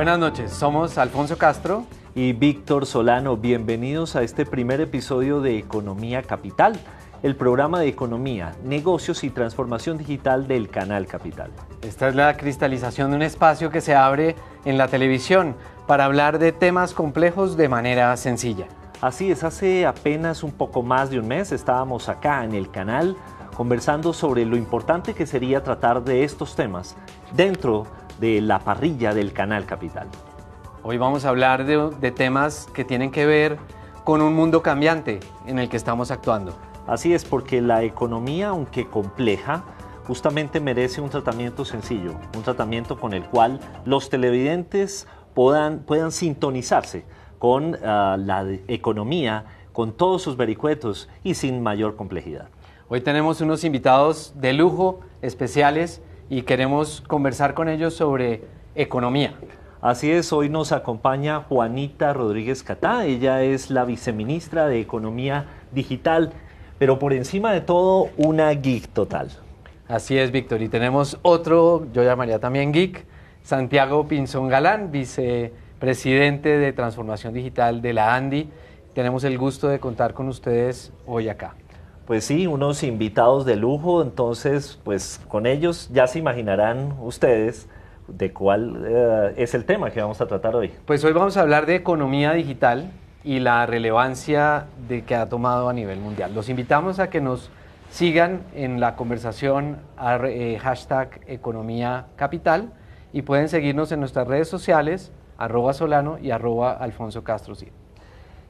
Buenas noches, somos Alfonso Castro y Víctor Solano. Bienvenidos a este primer episodio de Economía Capital, el programa de economía, negocios y transformación digital del Canal Capital. Esta es la cristalización de un espacio que se abre en la televisión para hablar de temas complejos de manera sencilla. Así es, hace apenas un poco más de un mes estábamos acá en el canal conversando sobre lo importante que sería tratar de estos temas dentro de la parrilla del Canal Capital. Hoy vamos a hablar de temas que tienen que ver con un mundo cambiante en el que estamos actuando. Así es, porque la economía, aunque compleja, justamente merece un tratamiento sencillo, un tratamiento con el cual los televidentes puedan sintonizarse con la economía, con todos sus vericuetos y sin mayor complejidad. Hoy tenemos unos invitados de lujo, especiales, y queremos conversar con ellos sobre economía. Así es, hoy nos acompaña Juanita Rodríguez Catá. Ella es la viceministra de Economía Digital, pero por encima de todo, una geek total. Así es, Víctor, y tenemos otro, yo llamaría también geek, Santiago Pinzón Galán, vicepresidente de Transformación Digital de la ANDI. Tenemos el gusto de contar con ustedes hoy acá. Pues sí, unos invitados de lujo, entonces pues con ellos ya se imaginarán ustedes de cuál es el tema que vamos a tratar hoy. Pues hoy vamos a hablar de economía digital y la relevancia que ha tomado a nivel mundial. Los invitamos a que nos sigan en la conversación hashtag Economía Capital y pueden seguirnos en nuestras redes sociales @Solano y @Alfonso Castro.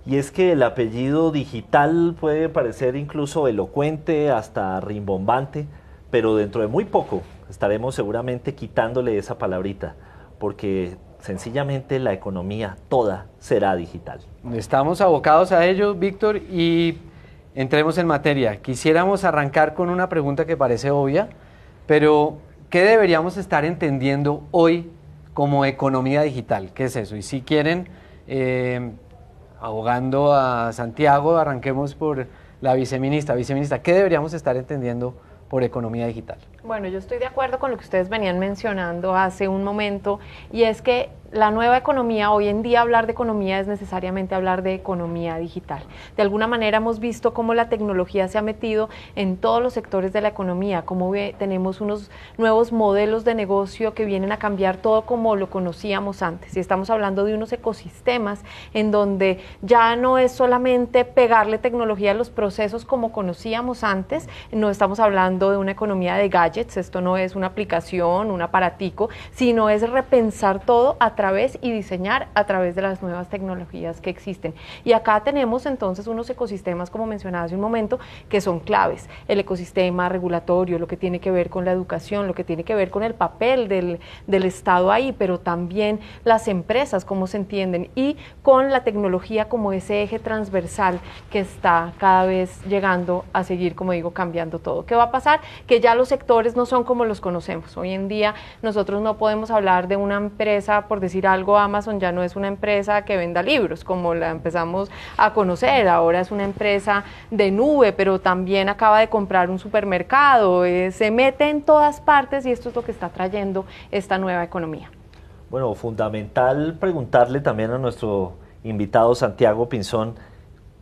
Y es que el apellido digital puede parecer incluso elocuente, hasta rimbombante, pero dentro de muy poco estaremos seguramente quitándole esa palabrita, porque sencillamente la economía toda será digital. Estamos abocados a ello, Víctor, y entremos en materia. Quisiéramos arrancar con una pregunta que parece obvia, pero ¿qué deberíamos estar entendiendo hoy como economía digital? ¿Qué es eso? Y si quieren, abogando a Santiago, arranquemos por la viceministra. Viceministra, ¿qué deberíamos estar entendiendo por economía digital? Bueno, yo estoy de acuerdo con lo que ustedes venían mencionando hace un momento, y es que la nueva economía, hoy en día hablar de economía es necesariamente hablar de economía digital. De alguna manera hemos visto cómo la tecnología se ha metido en todos los sectores de la economía, cómo tenemos unos nuevos modelos de negocio que vienen a cambiar todo como lo conocíamos antes. Y estamos hablando de unos ecosistemas en donde ya no es solamente pegarle tecnología a los procesos como conocíamos antes, no estamos hablando de una economía de gadgets, esto no es una aplicación, un aparatico, sino es repensar todo a través y diseñar a través de las nuevas tecnologías que existen. Y acá tenemos entonces unos ecosistemas, como mencionaba hace un momento, que son claves. El ecosistema regulatorio, lo que tiene que ver con la educación, lo que tiene que ver con el papel del Estado ahí, pero también las empresas, cómo se entienden, y con la tecnología como ese eje transversal que está cada vez llegando a seguir, como digo, cambiando todo. ¿Qué va a pasar? Que ya los sectores no son como los conocemos. Hoy en día nosotros no podemos hablar de una empresa, por decir algo, Amazon ya no es una empresa que venda libros como la empezamos a conocer, ahora es una empresa de nube, pero también acaba de comprar un supermercado, se mete en todas partes, y esto es lo que está trayendo esta nueva economía. Bueno, fundamental preguntarle también a nuestro invitado Santiago Pinzón,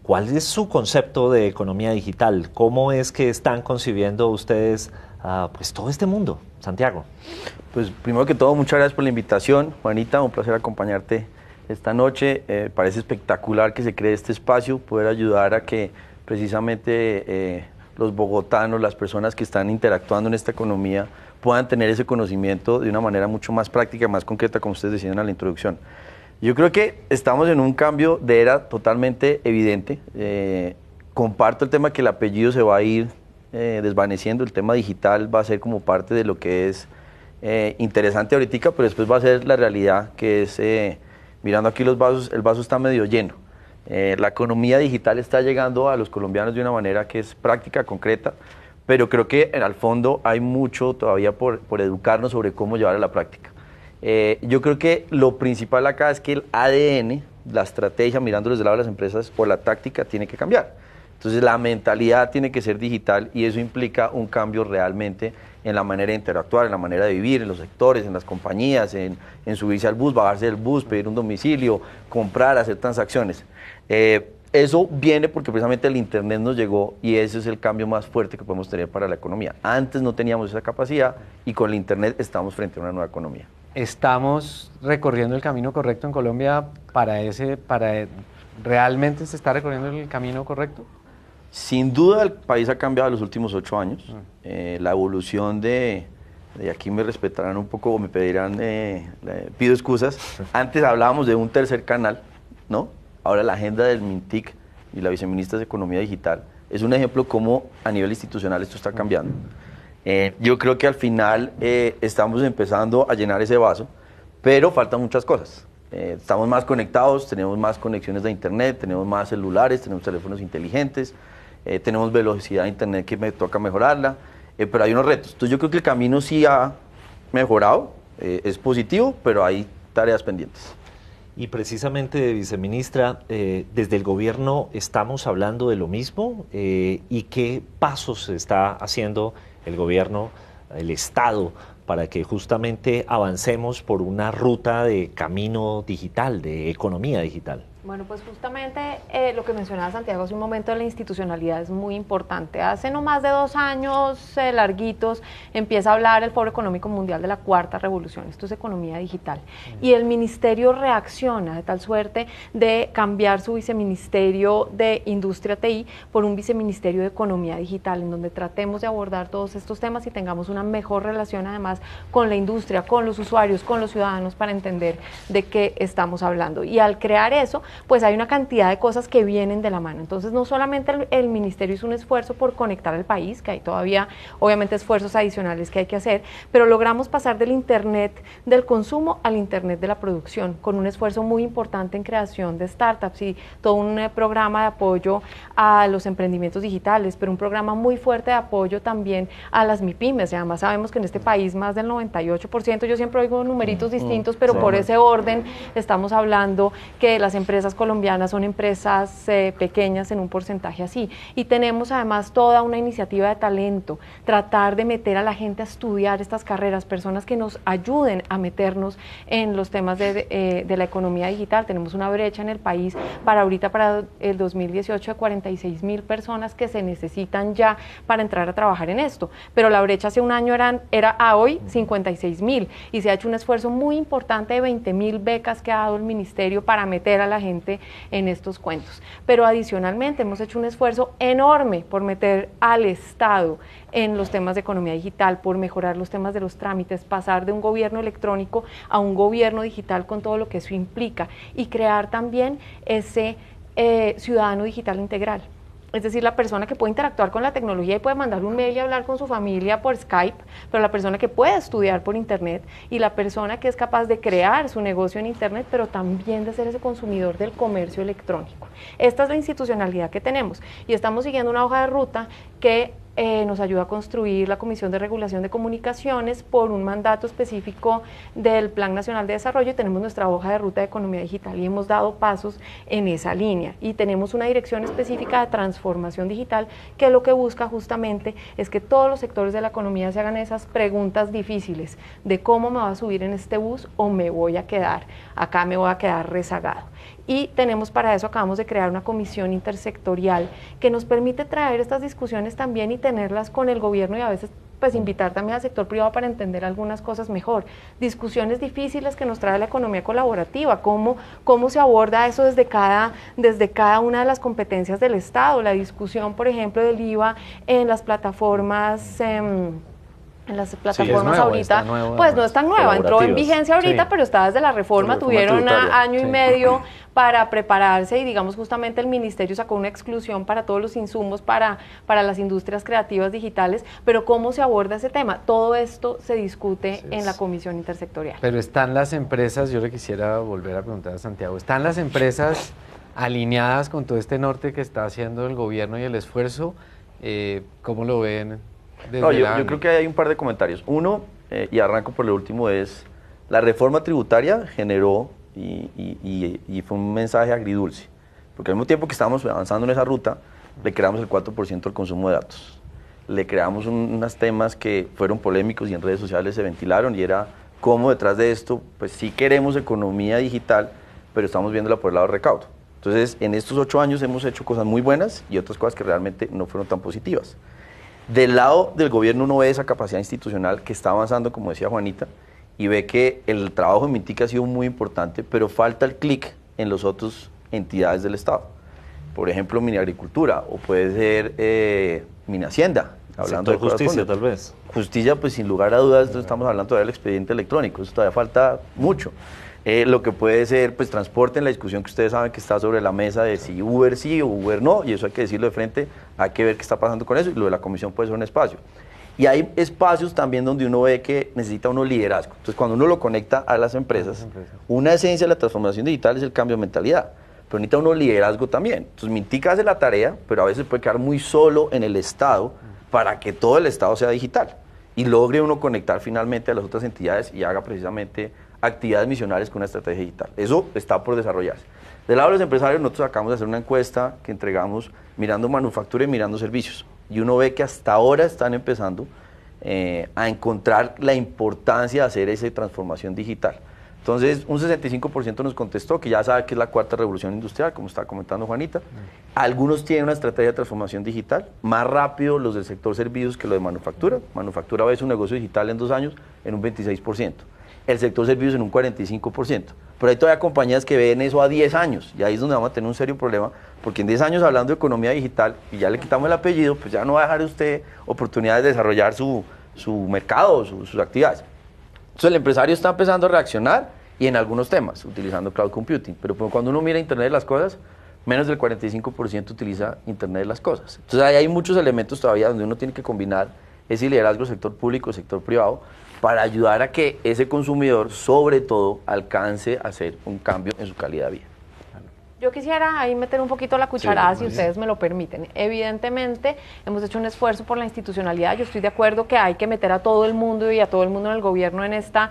¿cuál es su concepto de economía digital? ¿Cómo es que están concibiendo ustedes pues todo este mundo? Santiago. Pues primero que todo, muchas gracias por la invitación, Juanita, un placer acompañarte esta noche. Parece espectacular que se cree este espacio, poder ayudar a que precisamente los bogotanos, las personas que están interactuando en esta economía, puedan tener ese conocimiento de una manera mucho más práctica, más concreta, como ustedes decían en la introducción. Yo creo que estamos en un cambio de era totalmente evidente. Comparto el tema que el apellido se va a ir desvaneciendo, el tema digital va a ser como parte de lo que es interesante ahorita, pero después va a ser la realidad, que es, mirando aquí los vasos, el vaso está medio lleno. La economía digital está llegando a los colombianos de una manera que es práctica, concreta, pero creo que al fondo hay mucho todavía por educarnos sobre cómo llevar a la práctica. Yo creo que lo principal acá es que el ADN, la estrategia, mirando desde el lado de las empresas, o la táctica, tiene que cambiar. Entonces la mentalidad tiene que ser digital, y eso implica un cambio realmente en la manera de interactuar, en la manera de vivir, en los sectores, en las compañías, en subirse al bus, bajarse del bus, pedir un domicilio, comprar, hacer transacciones. Eso viene porque precisamente el Internet nos llegó y ese es el cambio más fuerte que podemos tener para la economía. Antes no teníamos esa capacidad y con el Internet estamos frente a una nueva economía. ¿Estamos recorriendo el camino correcto en Colombia realmente se está recorriendo el camino correcto? Sin duda el país ha cambiado en los últimos 8 años. La evolución de aquí me respetarán un poco o me pedirán, pido excusas. Antes hablábamos de un tercer canal, ¿no? Ahora la agenda del MINTIC y la viceministra de Economía Digital es un ejemplo cómo a nivel institucional esto está cambiando. Yo creo que al final estamos empezando a llenar ese vaso, pero faltan muchas cosas. Estamos más conectados, tenemos más conexiones de internet, tenemos más celulares, tenemos teléfonos inteligentes, tenemos velocidad de internet que me toca mejorarla, pero hay unos retos. Entonces yo creo que el camino sí ha mejorado, es positivo, pero hay tareas pendientes. Y precisamente, viceministra, desde el gobierno estamos hablando de lo mismo y qué pasos está haciendo el gobierno, el Estado, para que justamente avancemos por una ruta de camino digital, de economía digital. Bueno, pues justamente lo que mencionaba Santiago hace un momento de la institucionalidad es muy importante. Hace no más de 2 años larguitos empieza a hablar el Foro Económico Mundial de la Cuarta Revolución, esto es economía digital, y el ministerio reacciona de tal suerte de cambiar su viceministerio de Industria TI por un viceministerio de Economía Digital, en donde tratemos de abordar todos estos temas y tengamos una mejor relación además con la industria, con los usuarios, con los ciudadanos para entender de qué estamos hablando. Y al crear eso, pues hay una cantidad de cosas que vienen de la mano. Entonces no solamente el ministerio hizo un esfuerzo por conectar al país, que hay todavía obviamente esfuerzos adicionales que hay que hacer, pero logramos pasar del internet del consumo al internet de la producción, con un esfuerzo muy importante en creación de startups y todo un programa de apoyo a los emprendimientos digitales, pero un programa muy fuerte de apoyo también a las MIPYMES. Y además sabemos que en este país más del 98%, yo siempre oigo numeritos distintos, pero sí, por ese orden estamos hablando que las empresas colombianas son empresas pequeñas en un porcentaje así, y tenemos además toda una iniciativa de talento, tratar de meter a la gente a estudiar estas carreras, personas que nos ayuden a meternos en los temas de la economía digital. Tenemos una brecha en el país para el 2018 de 46.000 personas que se necesitan ya para entrar a trabajar en esto, pero la brecha hace un año era a hoy 56.000, y se ha hecho un esfuerzo muy importante de 20.000 becas que ha dado el ministerio para meter a la gente en estos cuentos. Pero adicionalmente hemos hecho un esfuerzo enorme por meter al Estado en los temas de economía digital, por mejorar los temas de los trámites, pasar de un gobierno electrónico a un gobierno digital con todo lo que eso implica, y crear también ese ciudadano digital integral. Es decir, la persona que puede interactuar con la tecnología y puede mandar un mail y hablar con su familia por Skype, pero la persona que puede estudiar por Internet, y la persona que es capaz de crear su negocio en Internet, pero también de ser ese consumidor del comercio electrónico. Esta es la institucionalidad que tenemos, y estamos siguiendo una hoja de ruta que nos ayuda a construir la Comisión de Regulación de Comunicaciones por un mandato específico del Plan Nacional de Desarrollo, y tenemos nuestra hoja de ruta de economía digital y hemos dado pasos en esa línea, y tenemos una dirección específica de transformación digital que lo que busca justamente es que todos los sectores de la economía se hagan esas preguntas difíciles de cómo me voy a subir en este bus o me voy a quedar, acá me voy a quedar rezagado. Y tenemos para eso, acabamos de crear una comisión intersectorial que nos permite traer estas discusiones también y tenerlas con el gobierno, y a veces pues invitar también al sector privado para entender algunas cosas mejor. Discusiones difíciles que nos trae la economía colaborativa, cómo se aborda eso desde cada una de las competencias del Estado. La discusión, por ejemplo, del IVA en las plataformas ahorita, pues no es tan nueva, entró en vigencia ahorita, sí, pero está desde la reforma tuvieron año y medio para prepararse, y digamos justamente el ministerio sacó una exclusión para todos los insumos para las industrias creativas digitales, pero ¿cómo se aborda ese tema? Todo esto se discute en la comisión intersectorial. Pero están las empresas, yo le quisiera volver a preguntar a Santiago, ¿están las empresas alineadas con todo este norte que está haciendo el gobierno y el esfuerzo? ¿Cómo lo ven? No, yo creo que hay un par de comentarios. Uno, y arranco por lo último, es la reforma tributaria generó y fue un mensaje agridulce, porque al mismo tiempo que estábamos avanzando en esa ruta, le creamos el 4% del consumo de datos. le creamos unos temas que fueron polémicos y en redes sociales se ventilaron, y era cómo detrás de esto, pues sí queremos economía digital, pero estamos viéndola por el lado del recaudo. Entonces, en estos 8 años hemos hecho cosas muy buenas y otras cosas que realmente no fueron tan positivas. Del lado del gobierno uno ve esa capacidad institucional que está avanzando, como decía Juanita, y ve que el trabajo en Mintic ha sido muy importante, pero falta el clic en las otras entidades del Estado. Por ejemplo, Minagricultura, o puede ser Minahacienda, hablando de justicia, tal vez. Justicia, pues sin lugar a dudas, estamos hablando todavía del expediente electrónico, eso todavía falta mucho. Lo que puede ser, pues, transporte, en la discusión que ustedes saben que está sobre la mesa de si Uber sí o Uber no, y eso hay que decirlo de frente, hay que ver qué está pasando con eso, y lo de la comisión puede ser un espacio. Y hay espacios también donde uno ve que necesita uno liderazgo. Entonces, cuando uno lo conecta a las empresas, una esencia de la transformación digital es el cambio de mentalidad, pero necesita uno liderazgo también. Entonces, Mintic hace la tarea, pero a veces puede quedar muy solo en el Estado para que todo el Estado sea digital y logre uno conectar finalmente a las otras entidades y haga precisamente actividades misionales con una estrategia digital. Eso está por desarrollarse. Del lado de los empresarios, nosotros acabamos de hacer una encuesta que entregamos mirando manufactura y mirando servicios. Y uno ve que hasta ahora están empezando a encontrar la importancia de hacer esa transformación digital. Entonces, un 65% nos contestó que ya sabe que es la cuarta revolución industrial, como está comentando Juanita. Algunos tienen una estrategia de transformación digital, más rápido los del sector servicios que lo de manufactura. Manufactura ve su negocio digital en 2 años en un 26%. El sector servicios en un 45%. Pero hay todavía compañías que ven eso a 10 años, y ahí es donde vamos a tener un serio problema, porque en 10 años hablando de economía digital, y ya le quitamos el apellido, pues ya no va a dejar usted oportunidades de desarrollar su mercado, sus actividades. Entonces el empresario está empezando a reaccionar, y en algunos temas, utilizando cloud computing, pero cuando uno mira Internet de las cosas, menos del 45% utiliza Internet de las cosas. Entonces ahí hay muchos elementos todavía donde uno tiene que combinar ese liderazgo sector público, sector privado, para ayudar a que ese consumidor, sobre todo, alcance a hacer un cambio en su calidad de vida. Yo quisiera ahí meter un poquito la cucharada, si ustedes me lo permiten. Evidentemente, hemos hecho un esfuerzo por la institucionalidad. Yo estoy de acuerdo que hay que meter a todo el mundo y a todo el mundo en el gobierno en esta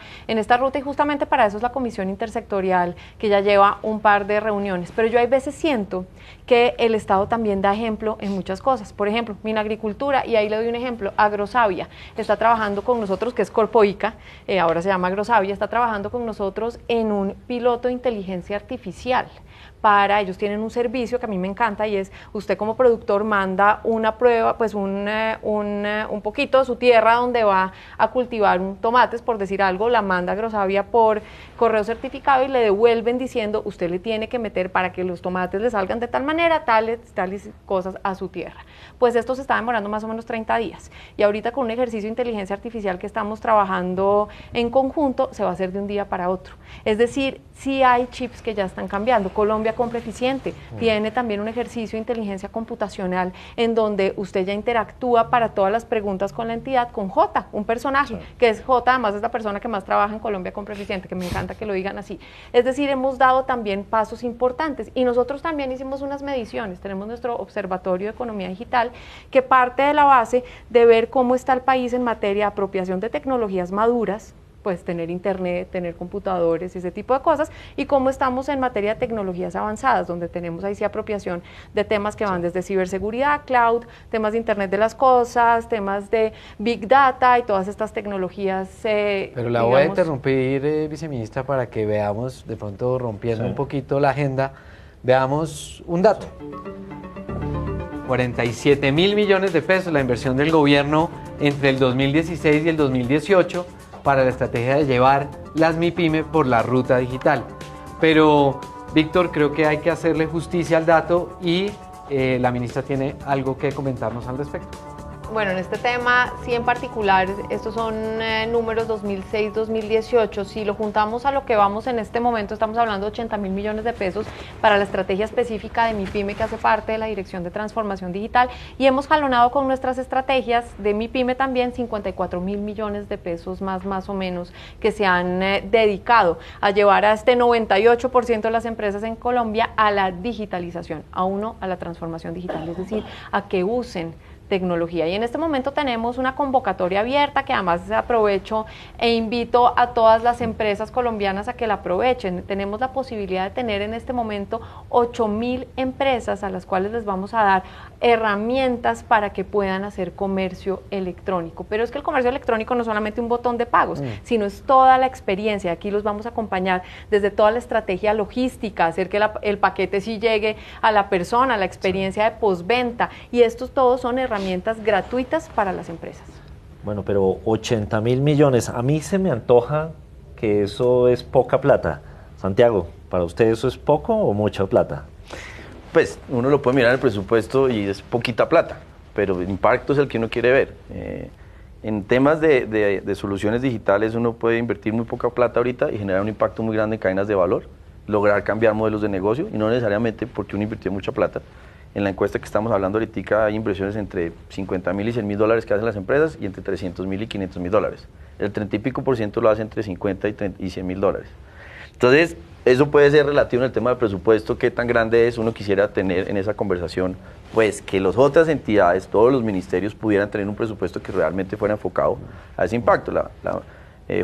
ruta, y justamente para eso es la comisión intersectorial, que ya lleva un par de reuniones. Pero yo hay veces siento que el Estado también da ejemplo en muchas cosas. Por ejemplo, Minagricultura, y ahí le doy un ejemplo, Agrosavia está trabajando con nosotros, que es Corpoica, ahora se llama Agrosavia, está trabajando con nosotros en un piloto de inteligencia artificial. Ellos tienen un servicio que a mí me encanta, y es, usted como productor manda una prueba, pues un poquito de su tierra donde va a cultivar un tomates, por decir algo, la manda a Agrosavia por correo certificado y le devuelven diciendo, usted le tiene que meter para que los tomates le salgan de tal manera, tales cosas a su tierra. Pues esto se está demorando más o menos 30 días, y ahorita con un ejercicio de inteligencia artificial que estamos trabajando en conjunto, se va a hacer de un día para otro. Es decir, sí hay chips que ya están cambiando. Colombia Compra Eficiente tiene también un ejercicio de inteligencia computacional en donde usted ya interactúa para todas las preguntas con la entidad, con J, un personaje, que es J, además es la persona que más trabaja en Colombia Compra Eficiente, que me encanta que lo digan así. Es decir, hemos dado también pasos importantes, y nosotros también hicimos unas mediciones. Tenemos nuestro Observatorio de Economía Digital, que parte de la base de ver cómo está el país en materia de apropiación de tecnologías maduras, pues tener internet, tener computadores, ese tipo de cosas, y cómo estamos en materia de tecnologías avanzadas, donde tenemos ahí sí apropiación de temas que van desde ciberseguridad, cloud, temas de internet de las cosas, temas de big data y todas estas tecnologías. Pero la voy a interrumpir, viceministra, para que veamos, de pronto rompiendo un poquito la agenda, veamos un dato. 47.000 millones de pesos la inversión del gobierno entre el 2016 y el 2018 para la estrategia de llevar las MIPYME por la ruta digital. Pero, Víctor, creo que hay que hacerle justicia al dato, y la ministra tiene algo que comentarnos al respecto. Bueno, en este tema, sí, en particular, estos son números 2006-2018. Si lo juntamos a lo que vamos en este momento, estamos hablando de 80.000 millones de pesos para la estrategia específica de MIPYME, que hace parte de la Dirección de Transformación Digital, y hemos jalonado con nuestras estrategias de MIPYME también 54.000 millones de pesos más o menos, que se han dedicado a llevar a este 98% de las empresas en Colombia a la digitalización, a la transformación digital, es decir, a que usen tecnología. Y en este momento tenemos una convocatoria abierta que además aprovecho e invito a todas las empresas colombianas a que la aprovechen. Tenemos la posibilidad de tener en este momento 8.000 empresas a las cuales les vamos a dar herramientas para que puedan hacer comercio electrónico. Pero es que el comercio electrónico no es solamente un botón de pagos, sino es toda la experiencia. Aquí los vamos a acompañar desde toda la estrategia logística, hacer que el paquete sí llegue a la persona, la experiencia de postventa, y estos todos son herramientas gratuitas para las empresas. Bueno, pero 80.000 millones, a mí se me antoja que eso es poca plata. Santiago, ¿para usted eso es poco o mucha plata? Pues uno lo puede mirar en el presupuesto y es poquita plata, pero el impacto es el que uno quiere ver. En temas de soluciones digitales uno puede invertir muy poca plata ahorita y generar un impacto muy grande en cadenas de valor, lograr cambiar modelos de negocio, y no necesariamente porque uno invirtió mucha plata. En la encuesta que estamos hablando ahorita hay inversiones entre $50.000 y $100.000 que hacen las empresas y entre $300.000 y $500.000. El 30 y pico por ciento lo hace entre $50 y $100.000. Entonces, eso puede ser relativo en el tema del presupuesto, qué tan grande es. Uno quisiera tener en esa conversación, pues que las otras entidades, todos los ministerios pudieran tener un presupuesto que realmente fuera enfocado a ese impacto.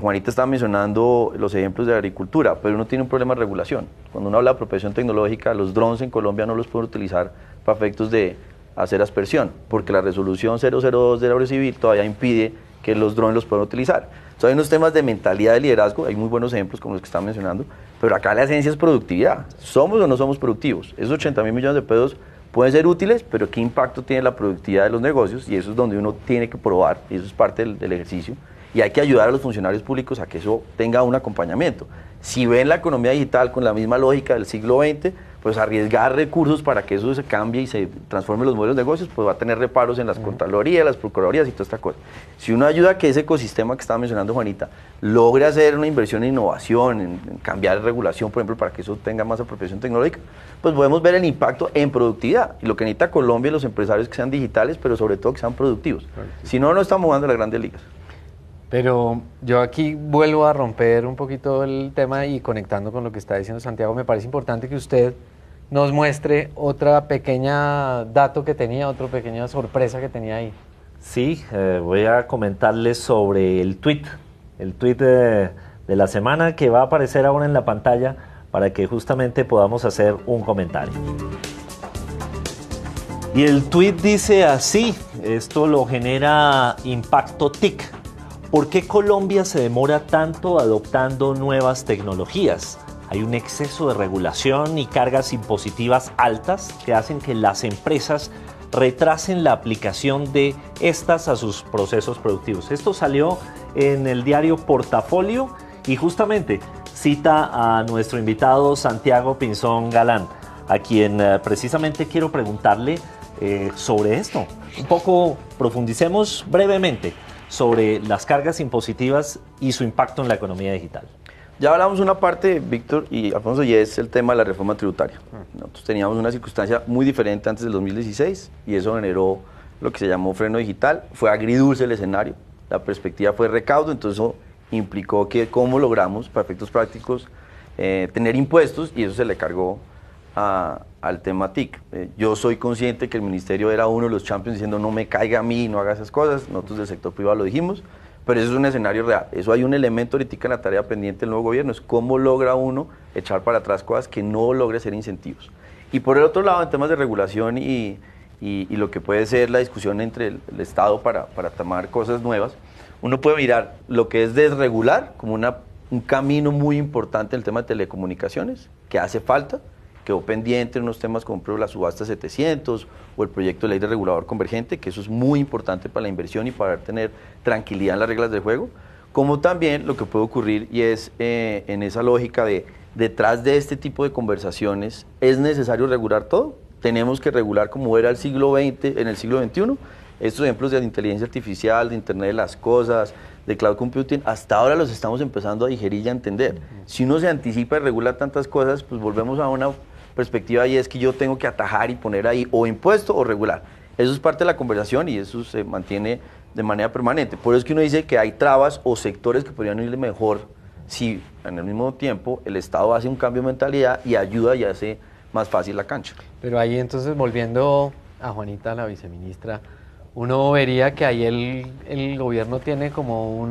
Juanita estaba mencionando los ejemplos de agricultura, pero uno tiene un problema de regulación. Cuando uno habla de apropiación tecnológica, los drones en Colombia no los pueden utilizar para efectos de hacer aspersión, porque la resolución 002 del Abre Civil todavía impide que los drones los puedan utilizar. Entonces hay unos temas de mentalidad de liderazgo, hay muy buenos ejemplos como los que están mencionando, pero acá la esencia es productividad. ¿Somos o no somos productivos? Esos 80.000 millones de pesos pueden ser útiles, pero ¿qué impacto tiene la productividad de los negocios? Y eso es donde uno tiene que probar, y eso es parte del ejercicio. Y hay que ayudar a los funcionarios públicos a que eso tenga un acompañamiento. Si ven la economía digital con la misma lógica del siglo XX, pues arriesgar recursos para que eso se cambie y se transforme en los modelos de negocios, pues va a tener reparos en las contralorías, las procuradorías y toda esta cosa. Si uno ayuda a que ese ecosistema que estaba mencionando Juanita logre hacer una inversión en innovación, en cambiar regulación, por ejemplo, para que eso tenga más apropiación tecnológica, pues podemos ver el impacto en productividad. Y lo que necesita Colombia y los empresarios que sean digitales, pero sobre todo que sean productivos. Si no, no estamos jugando a las grandes ligas. Pero yo aquí vuelvo a romper un poquito el tema y conectando con lo que está diciendo Santiago, me parece importante que usted nos muestre otra pequeña dato que tenía, otra pequeña sorpresa que tenía ahí. Sí, voy a comentarles sobre el tweet de la semana que va a aparecer ahora en la pantalla para que justamente podamos hacer un comentario. Y el tweet dice así, esto lo genera Impacto TIC. ¿Por qué Colombia se demora tanto adoptando nuevas tecnologías? Hay un exceso de regulación y cargas impositivas altas que hacen que las empresas retrasen la aplicación de estas a sus procesos productivos. Esto salió en el diario Portafolio y justamente cita a nuestro invitado Santiago Pinzón Galán, a quien precisamente quiero preguntarle sobre esto. Un poco profundicemos brevemente sobre las cargas impositivas y su impacto en la economía digital. Ya hablamos una parte, Víctor y Alfonso, y es el tema de la reforma tributaria. Nosotros teníamos una circunstancia muy diferente antes del 2016 y eso generó lo que se llamó freno digital. Fue agridulce el escenario, la perspectiva fue recaudo, entonces eso implicó que cómo logramos, para efectos prácticos, tener impuestos, y eso se le cargó al tema TIC. Yo soy consciente que el ministerio era uno de los champions diciendo no me caiga a mí, no haga esas cosas. Nosotros del sector privado lo dijimos, pero eso es un escenario real. Eso hay un elemento ahorita en la tarea pendiente del nuevo gobierno, es cómo logra uno echar para atrás cosas que no logre ser incentivos. Y por el otro lado, en temas de regulación y lo que puede ser la discusión entre el Estado para tomar cosas nuevas, uno puede mirar lo que es desregular como un camino muy importante en el tema de telecomunicaciones, que hace falta. Quedó pendiente en unos temas como la subasta 700 o el proyecto de ley de regulador convergente, que eso es muy importante para la inversión y para tener tranquilidad en las reglas del juego, como también lo que puede ocurrir, y es en esa lógica de detrás de este tipo de conversaciones, ¿es necesario regular todo? Tenemos que regular como era el siglo XX, en el siglo XXI. Estos ejemplos de la inteligencia artificial, de Internet de las cosas, de cloud computing, hasta ahora los estamos empezando a digerir y a entender. Si uno se anticipa y regula tantas cosas, pues volvemos a una perspectiva, y es que yo tengo que atajar y poner ahí o impuesto o regular. Eso es parte de la conversación y eso se mantiene de manera permanente. Por eso es que uno dice que hay trabas o sectores que podrían irle mejor si en el mismo tiempo el Estado hace un cambio de mentalidad y ayuda y hace más fácil la cancha. Pero ahí entonces, volviendo a Juanita, la viceministra, uno vería que ahí el gobierno tiene como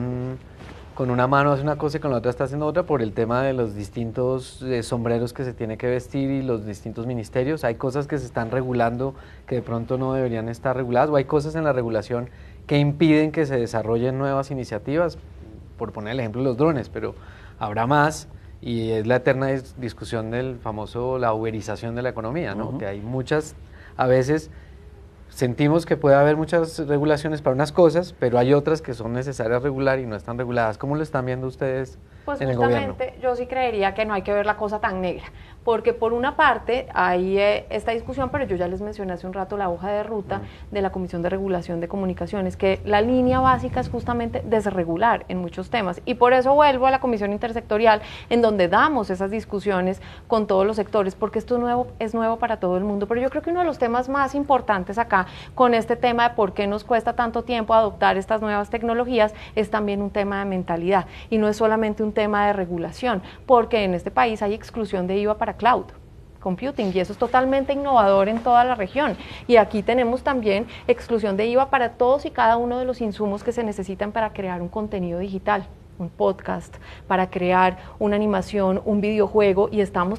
con una mano hace una cosa y con la otra está haciendo otra por el tema de los distintos sombreros que se tiene que vestir y los distintos ministerios. Hay cosas que se están regulando que de pronto no deberían estar reguladas, o hay cosas en la regulación que impiden que se desarrollen nuevas iniciativas, por poner el ejemplo de los drones, pero habrá más. Y es la eterna discusión del famoso, la uberización de la economía, ¿no? Que hay muchas, a veces sentimos que puede haber muchas regulaciones para unas cosas, pero hay otras que son necesarias regular y no están reguladas. ¿Cómo lo están viendo ustedes Pues en el gobierno? justamente yo sí creería que no hay que ver la cosa tan negra, porque por una parte hay esta discusión, pero yo ya les mencioné hace un rato la hoja de ruta de la Comisión de Regulación de Comunicaciones, que la línea básica es justamente desregular en muchos temas, y por eso vuelvo a la Comisión Intersectorial, en donde damos esas discusiones con todos los sectores, porque esto es nuevo para todo el mundo. Pero yo creo que uno de los temas más importantes acá, con este tema de por qué nos cuesta tanto tiempo adoptar estas nuevas tecnologías, es también un tema de mentalidad, y no es solamente un tema de regulación, porque en este país hay exclusión de IVA para cloud computing, y eso es totalmente innovador en toda la región. Y aquí tenemos también exclusión de IVA para todos y cada uno de los insumos que se necesitan para crear un contenido digital, un podcast, para crear una animación, un videojuego, y estamos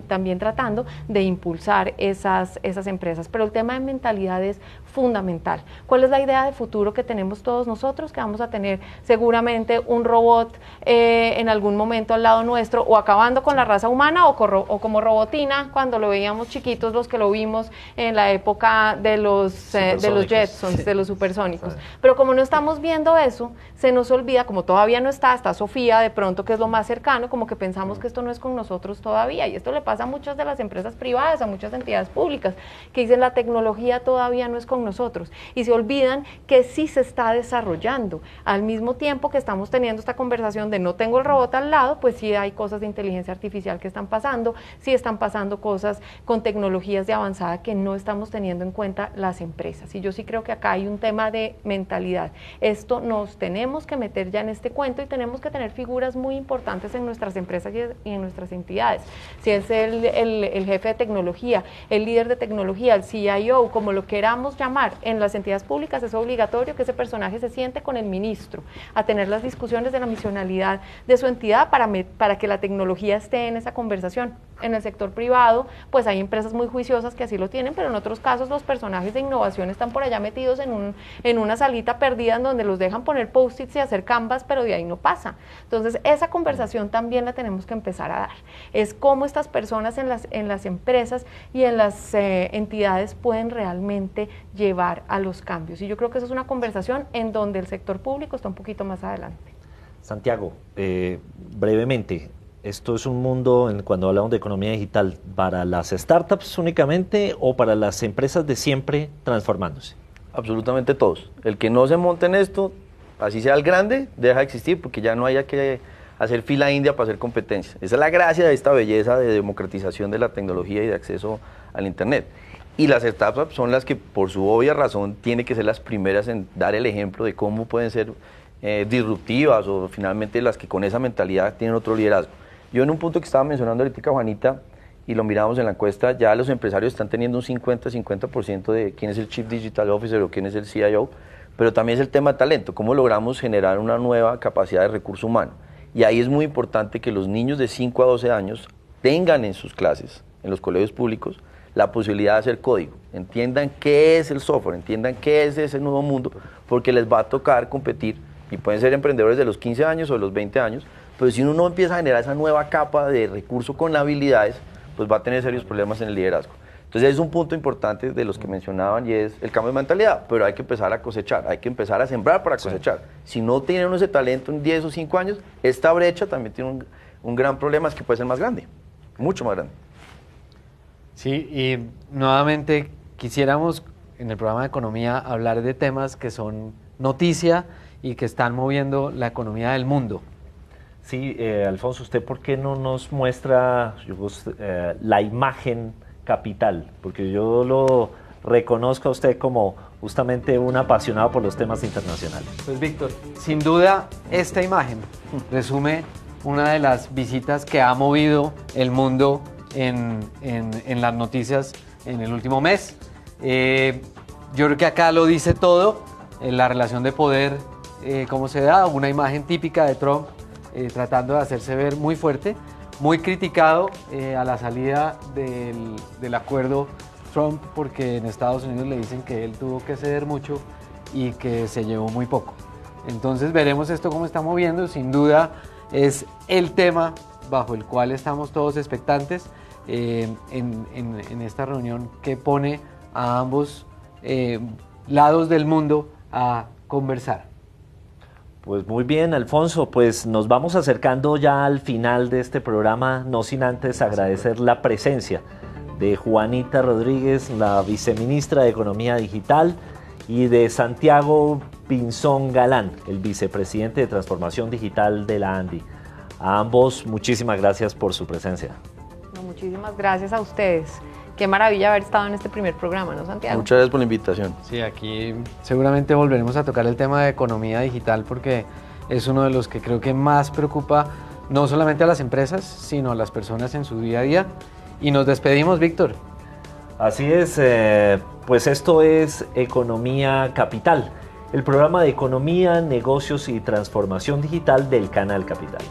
también tratando de impulsar esas empresas. Pero el tema de mentalidad es fundamental. ¿Cuál es la idea de futuro que tenemos todos nosotros? Que vamos a tener seguramente un robot en algún momento al lado nuestro, o acabando con la raza humana, o como Robotina, cuando lo veíamos chiquitos, los que lo vimos en la época de los Jetsons, de los supersónicos. Sí. Pero como no estamos viendo eso, se nos olvida, como todavía no está Sofía, de pronto, que es lo más cercano, como que pensamos que esto no es con nosotros todavía, y esto le pasa a muchas de las empresas privadas, a muchas entidades públicas, que dicen la tecnología todavía no es con nosotros, y se olvidan que sí se está desarrollando. Al mismo tiempo que estamos teniendo esta conversación de no tengo el robot al lado, pues sí hay cosas de inteligencia artificial que están pasando, sí están pasando cosas con tecnologías de avanzada que no estamos teniendo en cuenta las empresas, y yo sí creo que acá hay un tema de mentalidad. Esto nos tenemos que meter ya en este cuento, y tenemos que tener figuras muy importantes en nuestras empresas y en nuestras entidades. Si es el jefe de tecnología, el líder de tecnología, el CIO, como lo queramos llamar, en las entidades públicas es obligatorio que ese personaje se siente con el ministro a tener las discusiones de la misionalidad de su entidad para que la tecnología esté en esa conversación. En el sector privado, pues hay empresas muy juiciosas que así lo tienen, pero en otros casos los personajes de innovación están por allá metidos en una salita perdida en donde los dejan poner post-its y hacer canvas, pero de ahí no pasa. Entonces, esa conversación también la tenemos que empezar a dar. Es cómo estas personas en las empresas y en las entidades pueden realmente llevar a los cambios. Y yo creo que esa es una conversación en donde el sector público está un poquito más adelante. Santiago, brevemente, ¿esto es un mundo, cuando hablamos de economía digital, para las startups únicamente o para las empresas de siempre transformándose? Absolutamente todos. El que no se monte en esto, así sea el grande, deja de existir, porque ya no haya que hacer fila india para hacer competencia. Esa es la gracia de esta belleza de democratización de la tecnología y de acceso al Internet. Y las startups son las que, por su obvia razón, tienen que ser las primeras en dar el ejemplo de cómo pueden ser disruptivas, o finalmente las que con esa mentalidad tienen otro liderazgo. Yo, en un punto que estaba mencionando ahorita, Juanita, y lo miramos en la encuesta, ya los empresarios están teniendo un 50% de quién es el Chief Digital Officer o quién es el CIO, pero también es el tema de talento, cómo logramos generar una nueva capacidad de recurso humano. Y ahí es muy importante que los niños de 5 a 12 años tengan en sus clases, en los colegios públicos, la posibilidad de hacer código, entiendan qué es el software, entiendan qué es ese nuevo mundo, porque les va a tocar competir, y pueden ser emprendedores de los 15 años o de los 20 años, pero si uno no empieza a generar esa nueva capa de recurso con habilidades, pues va a tener serios problemas en el liderazgo. Entonces es un punto importante de los que mencionaban, y es el cambio de mentalidad, pero hay que empezar a cosechar, hay que empezar a sembrar para cosechar. Si no tiene uno ese talento en 10 o 5 años, esta brecha también tiene un gran problema, es que puede ser más grande, mucho más grande. Sí, y nuevamente quisiéramos en el programa de economía hablar de temas que son noticia y que están moviendo la economía del mundo. Sí, Alfonso, ¿usted por qué no nos muestra la imagen capital? Porque yo lo reconozco a usted como justamente un apasionado por los temas internacionales. Pues Víctor, sin duda esta imagen resume una de las visitas que ha movido el mundo en las noticias en el último mes. Yo creo que acá lo dice todo, la relación de poder, cómo se da, una imagen típica de Trump tratando de hacerse ver muy fuerte, muy criticado a la salida del acuerdo Trump, porque en Estados Unidos le dicen que él tuvo que ceder mucho y que se llevó muy poco. Entonces veremos esto cómo está moviendo, sin duda es el tema bajo el cual estamos todos expectantes en esta reunión que pone a ambos lados del mundo a conversar. Pues muy bien, Alfonso, pues nos vamos acercando ya al final de este programa, no sin antes agradecer la presencia de Juanita Rodríguez, la viceministra de Economía Digital, y de Santiago Pinzón Galán, el vicepresidente de Transformación Digital de la ANDI. A ambos, muchísimas gracias por su presencia. No, muchísimas gracias a ustedes. Qué maravilla haber estado en este primer programa, ¿no, Santiago? Muchas gracias por la invitación. Sí, aquí seguramente volveremos a tocar el tema de economía digital porque es uno de los que creo que más preocupa no solamente a las empresas, sino a las personas en su día a día. Y nos despedimos, Víctor. Así es, pues esto es Economía Capital, el programa de economía, negocios y transformación digital del Canal Capital.